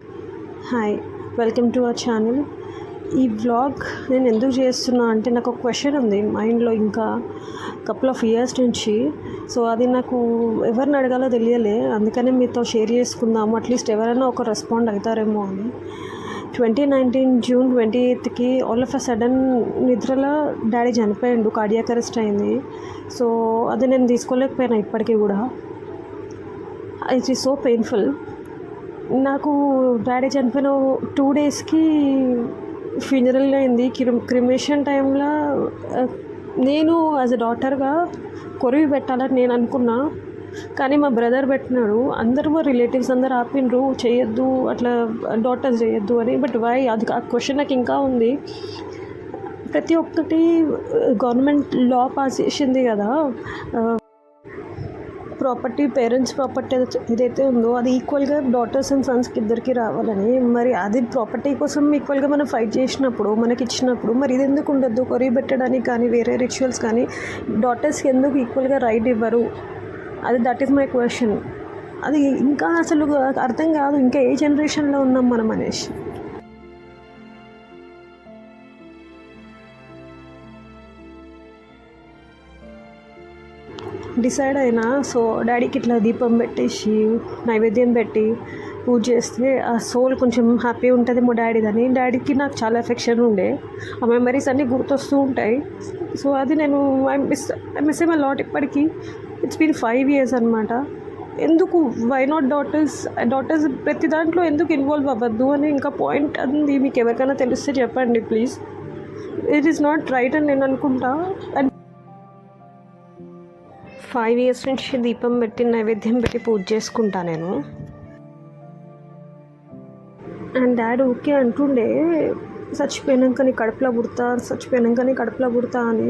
Hi, welcome to our channel. ఈ vlog నేను ఎందుకు చేస్తున్నా అంటే నాకు ఒక క్వశ్చన్ ఉంది మైండ్లో ఇంకా కపుల్ ఆఫ్ ఇయర్స్ నుంచి. సో అది నాకు ఎవరిని అడగాలో తెలియలే, అందుకనే మీతో షేర్ చేసుకుందాము, అట్లీస్ట్ ఎవరైనా ఒక రెస్పాండ్ అవుతారేమో అని. 2019 జూన్ 28కి ఆల్ ఆఫ్ అ సడన్ నిద్రలో డాడీ చనిపోయిండు, కార్డియాక్ అరెస్ట్ అయింది. సో అది నేను తీసుకోలేకపోయినా ఇప్పటికీ కూడా. It is so painful. నాకు డాడీ చనిపోయిన 2 డేస్కి ఫ్యూనరల్ అయింది. క్రిమేషన్ టైంలో నేను యాజ్ ఎ డాటర్గా కొరివి పెట్టాలని నేను అనుకున్నా, కానీ మా బ్రదర్ పెట్టినాడు. అందరూ మా రిలేటివ్స్ అందరు ఆపిండ్రు, చేయొద్దు అట్లా డాటర్స్ చేయొద్దు అని. బట్ వై, అది ఆ క్వశ్చన్ నాకు ఇంకా ఉంది. ప్రతి ఒక్కటి గవర్నమెంట్ లా పాస్ చేసింది కదా, ప్రాపర్టీ, పేరెంట్స్ ప్రాపర్టీ ఏదైతే ఉందో అది ఈక్వల్గా డాటర్స్ అండ్ సన్స్కి ఇద్దరికి రావాలని. మరి అది ప్రాపర్టీ కోసం ఈక్వల్గా మనం ఫైట్ చేసినప్పుడు, మనకి ఇచ్చినప్పుడు, మరి ఇది ఎందుకు ఉండొద్దు? కొరివి పెట్టడానికి కానీ వేరే రిచువల్స్ కానీ డాటర్స్కి ఎందుకు ఈక్వల్గా రైట్ ఇవ్వరు? అది దట్ ఈస్ మై క్వశ్చన్. అది ఇంకా అసలు అర్థం కాదు, ఇంకా ఏ జనరేషన్లో ఉన్నాం మనం అనేసి. డిసైడ్ అయినా. సో డాడీకి ఇట్లా దీపం పెట్టేసి నైవేద్యం పెట్టి పూజ చేస్తే ఆ సోల్ కొంచెం హ్యాపీ ఉంటుంది మా డాడీదని. డాడీకి నాకు చాలా ఎఫెక్షన్ ఉండే, ఆ మెమరీస్ అన్నీ గుర్తొస్తూ ఉంటాయి. సో అది నేను ఐ మిస్ ఎమ్ లాట్ ఇప్పటికీ. ఇట్స్ బీన్ 5 years అనమాట. ఎందుకు వై నాట్ డాటర్స్ ప్రతి దాంట్లో ఎందుకు ఇన్వాల్వ్ అవ్వద్దు అని ఇంకా పాయింట్ అంది. మీకు ఎవరికైనా తెలిస్తే చెప్పండి please. It is not right అని నేను అనుకుంటా. అండ్ 5 years నుంచి దీపం పెట్టి నైవేద్యం పెట్టి పూజ చేసుకుంటా నేను. అండ్ డాడీ ఓకే అంటుండే, చచ్చిపోయాక నీ కడుపులో పుడతా అని.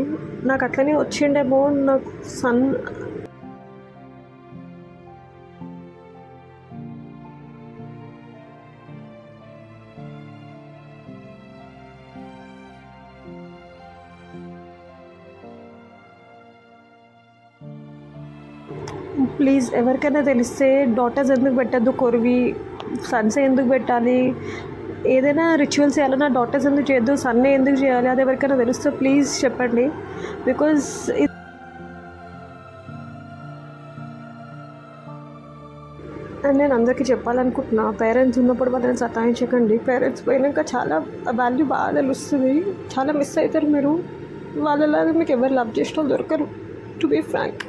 నాకు అట్లనే వచ్చిండేమో. నాకు ప్లీజ్ ఎవరికైనా తెలిస్తే డాటర్స్ ఎందుకు పెట్టద్దు కొరివి, సన్స్ ఎందుకు పెట్టాలి, ఏదైనా రిచువల్స్ చేయాలన్నా డాటర్స్ ఎందుకు చేయొద్దు, సన్నే ఎందుకు చేయాలి, అది ఎవరికైనా తెలిస్తే ప్లీజ్ చెప్పండి. బికాజ్ అండ్ నేను అందరికీ చెప్పాలనుకుంటున్నా, పేరెంట్స్ ఉన్నప్పుడు వాళ్ళని సతాయించకండి. పేరెంట్స్ పోయినాక చాలా వాల్యూ బాగా తెలుస్తుంది, చాలా మిస్ అవుతారు మీరు. వాళ్ళలాగా మీకు ఎవరు లవ్ చేసిన దొరకరు. To be frank,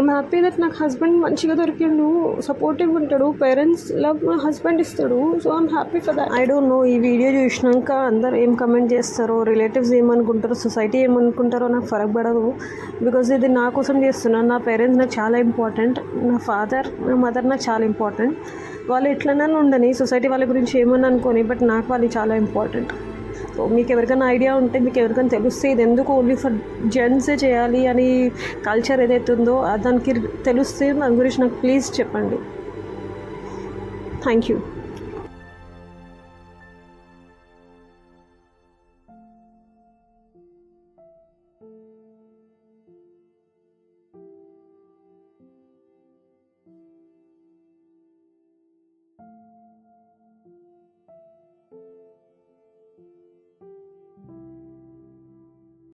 I'm happy that నాకు హస్బెండ్ మంచిగా దొరికిండు, సపోర్టివ్ ఉంటాడు, పేరెంట్స్ లవ్ మా హస్బెండ్ ఇస్తాడు. So I'm happy for that. I don't know, ఈ వీడియో చూసినాక అందరు ఏం కమెంట్ చేస్తారో, రిలేటివ్స్ ఏమనుకుంటారో, సొసైటీ ఏమనుకుంటారో నాకు ఫరక్ పడదు. బికాజ్ ఇది నా కోసం చేస్తున్నాను. నా పేరెంట్స్ నాకు చాలా ఇంపార్టెంట్, నా ఫాదర్, నా మదర్ నాకు చాలా ఇంపార్టెంట్. వాళ్ళు ఎట్లన్నా ఉండని, సొసైటీ వాళ్ళ గురించి ఏమని అనుకోని, బట్ నాకు వాళ్ళు చాలా ఇంపార్టెంట్. సో మీకు ఎవరికైనా ఐడియా ఉంటే, మీకు ఎవరికైనా తెలిస్తే ఇది ఎందుకు ఓన్లీ ఫర్ జెంట్సే చేయాలి అని కల్చర్ ఏదైతే ఉందో దానికి తెలిస్తే దాని గురించి నాకు ప్లీజ్ చెప్పండి. Thank you.